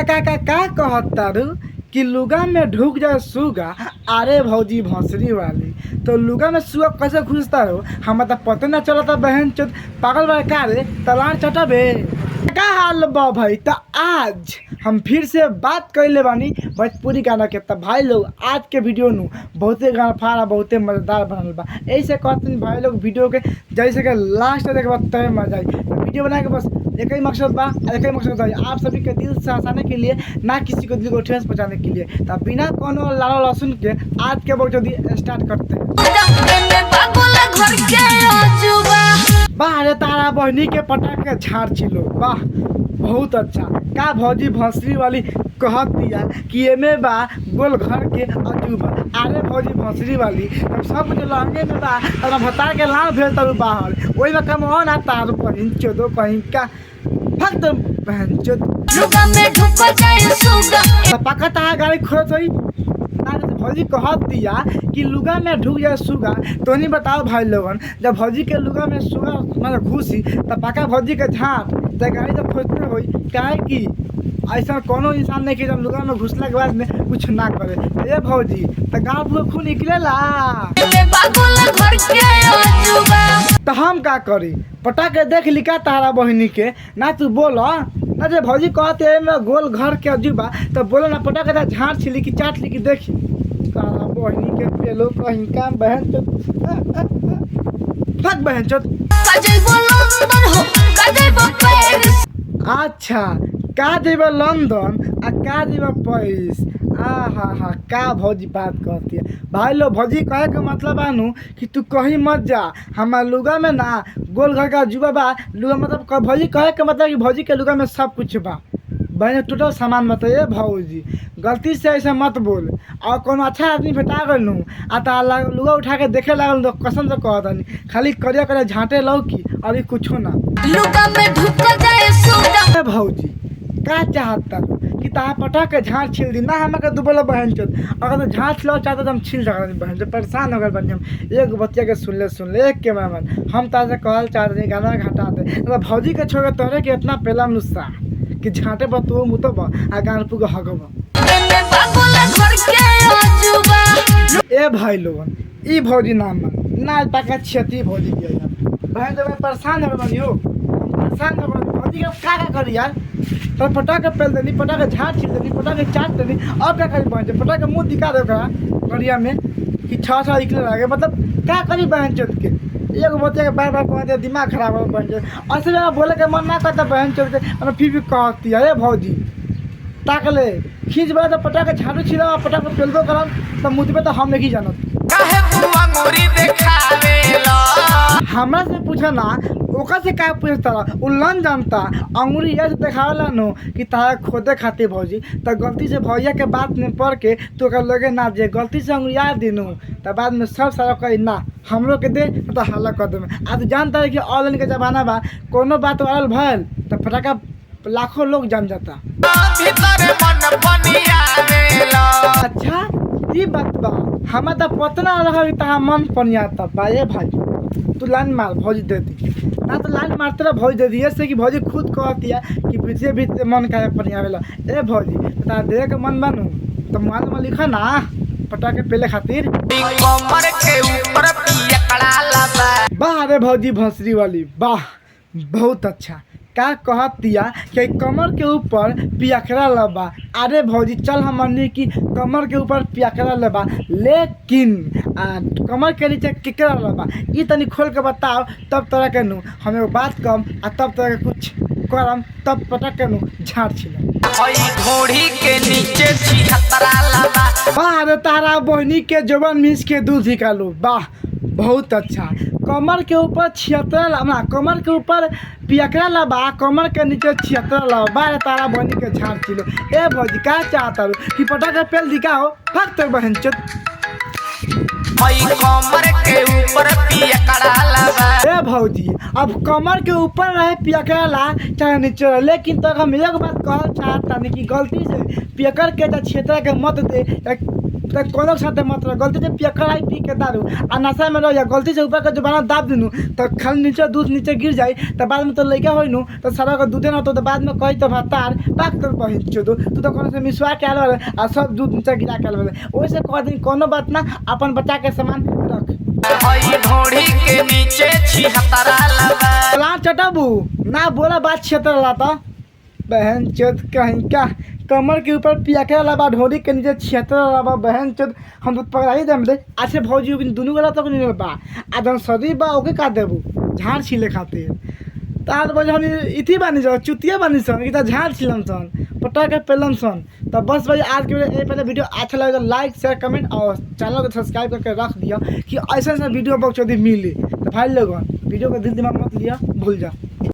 का कहतारू कि लुगा में ढुक जाए सुगा। अरे भौजी भोसरी वाली तो लुगा में सुगा कैसे घुसता हो, हम तो पता न चलता। बहन चोद पागल बा का रे, तलान चटबे का हाल बा भाई। तो आज हम फिर से बात कर ले बानी भोजपुरी गाना के। तब भाई लोग आज के वीडियो नु बहुते गाना फाड़ा बहुते मज़ेदार बनल बा। ऐसे कहते हैं भाई लोग वीडियो के जैसे कि लास्ट तक बाद तय मजा आई। वीडियो बना के बस एक ही मकसद बा, एक ही मकसद है आप सभी के दिल से हंसाने के लिए, ना किसी को दिल को ठेस पहुँचाने के लिए। तब बिना कोनो लाला लहसुन के आज के वक्त स्टार्ट करते हैं। वाह रे तारा बहनी के पटाखे झाड़ छिलो, वाह बहुत अच्छा। का भौजी भोसरी वाली कहत दिया कि एमे बा गोल घर के अजूबा। अरे भौजी भोसरी वाली तब सब जो लहंगे में बा तब भता के लाल भेज तब बाहर वही में कम हो ना तार बहन चोदो कहीं का फक्त बहन चोद लुगा में ढुक जाए सुगा पका ता गाड़ी खोज होई। भौजी कहत दिया कि लुगा में ढुक जाए सुगा। तो नहीं बताओ भाई लोगन, जब भौजी के लुगा में सुगा मतलब घुसी तब पका भौजी के झाँट तो गाड़ी जब खोजते हुई काहे कि ऐसा कोनो इंसान नहीं कि जब लुगा में घुसला के बाद में कुछ ना करे। ये भौजी तो गाँव में खून निकलेला तो हम का करी। पटाखे देख लिखा तारा बहनी के ना तू बोलो ना। जब भौजी कहते हैं मैं गोल घर के अजूबा तो बोलो ना पटाखे था झाँट छिली की चाट ली की देखी तारा बहनी के पेलो कहीं का बहन फक बहन चोद। अच्छा का जेबा लंदन आ का जेबा पेरिस। हा का भौजी बात कहती है भाई लोग। भौजी कहे के मतलब आनू कि तू कहीं मत जा, हमारे लुगा में ना गोल घर का जुबा बा। लुगा मतलब भौजी कहे के मतलब कि भौजी के लुगा में सब कुछ बा। बहन टोटल सामान बताइए भौजी, गलती से ऐसे मत बोल। और कोनो अच्छा आदमी भेटा गलू आ ता लुगा उठा के देखे लागल तो कसम से कहता नहीं खाली करिया करिया झाँटे लौकी अभी कुछो ना। लुगा में ढुक जाए भौजी का चाहता कि ता पटाखे झाँट छिल दी ना हमें दुबला बहन चोद। अगर तो झाँट छिलो चाहता तो हम छिल सकते बहन चोद। परेशान हो गए बन हम एक बतिया के सुन ले एक के मन हम ताजे कहल चाहते नहीं गाना घटा दे तो भौजी के छोड़ तोरे के इतना पहला नुस्खा कि झाँटे पर तू मुतब आ गानपू के हगब। ए भाई लोगन ई भौजी नाम ना पाका क्षति भौजी दिया बहन जब परेशान हो बनी हो परेशान हो भौजी के का करी यार। तो पटाखे पेल देनी पटाखे झाँट छिल देनी पटाखे चाट देनी और क्या करी बहन पटाखे मुँह दिखा दो करिया में कि छः निकले लगे मतलब क्या करी बहन चोद के। एक बच्चे के बार बार कहते दिमाग खराब हो बहन चोद। ऐसे जगह बोले के मन ना करता बहन चोद के फिर भी कहती है भौजी ताक ले खींच बड़ा तो पटाखे झाड़ू छिड़ा पटाखे पेल दो करम तो मुझ पे तो हम नहीं जानत। हमरा से पूछा ना ओका से का पूछता उल्लन जानता अंगूरी ये से देखावला नो कि तारा खोदे खातिर भौजी तो गलती से भैया के बात में पढ़ के तो कर लगे ना जे गलती से अंगूरी याद दिनू तो बाद में सब सारा कही ना हमरो के दे तो हल्ला कर दे। आज जानता है कि ऑनलाइन के जमाना बा कोनो बात वायरल भल तो फटाका लाखों लोग जान जाता। अच्छा ये बात बा हमें तो पता ना लगा कि तहां मन पनियाता बा। ये भाई तू लाइन मार भौजी दे दी ना तो लाइन मारते रह भौजी दे दी ऐसे कि भौजी खुद कहती है कि पीछे भी मन का पनियावेला। ए भौजी ता दे के मन बनू तो मान में लिखा ना पटाखे पेले खातिर वाह रे भौजी भोसरी वाली वाह बहुत अच्छा। का कहत दिया कि कमर के ऊपर पियकरा लबा। अरे भौजी चल हमनी की कमर के ऊपर पियकरा लबा लेकिन कमर के नीचे केकरा लबा ये तनी खोल के बताओ तब तरह के नू हमें बात कम आ तब तरह के कुछ करम तब पता के नू झाड़ छिला घोड़ी के नीचे वाह रे तारा बहनी के जवान मिस के दूध निकालो वाह बहुत अच्छा। कमर के ऊपर 76 लबा कमर के ऊपर पियकरा लबा कमर के नीचे 76 लबा तारा बहनी के झाड़ छिलो। ए भौजी का चाहता कि पटाखे पेल दिखाओ फक तो बहन चोद कमर के ऊपर पियकरा लबा। ए भौजी अब कमर के ऊपर रहे पियकरा ला चाहे नीचे लेकिन तक हम एक बात कहल चाहता नहीं कि गलती से पियकर के क्षेत्र के मत दे तो कोनो साथे मत रह, गलती से पियकर आई पी के दारू आ नशा में रह जा, गलती से ऊपर का जुबाना दाब दिनू तो खाली नीचे दूध नीचे गिर जाई तो बाद में तो लइका होई नु तो सारा का दूधे ना तो बाद में कही तो भातार पाक तो बहिन चोदो तू तो कोनो से मिसवा के आल वाले आ सब दूध नीचे गिरा के आल वाले ओइसे कह दिन कोनो बात ना अपन बच्चा के सामान रख हई ढोड़ी के नीचे छिहत्तरा लगा ला चटाबू ना बोला बात क्षेत्र ला तो बहन चोद कहीं का कमर के ऊपर पियाके वाला बा ढोरी के नीचे 76 वाला बा बहन चोद हम तो पकड़ा ही देम दे अच्छे भौजी दोनों वाला तक नहीं बा आदम सदी बा ओके का देबू झाड़ छीले खातिर तार बजे हम इथी बानी सन चुतिया बानी सन कि झाड़ छीलम सन पटा के पेलम सन तो बस भाई आज के पहले वीडियो अच्छा लगे तो लाइक शेयर कमेंट और चैनल को सब्सक्राइब करके रख दिया कि ऐसा ऐसा वीडियो बहुत जल्दी मिले तो भाई लोगों वीडियो को दिल दिमाग मत लिया भूल जा।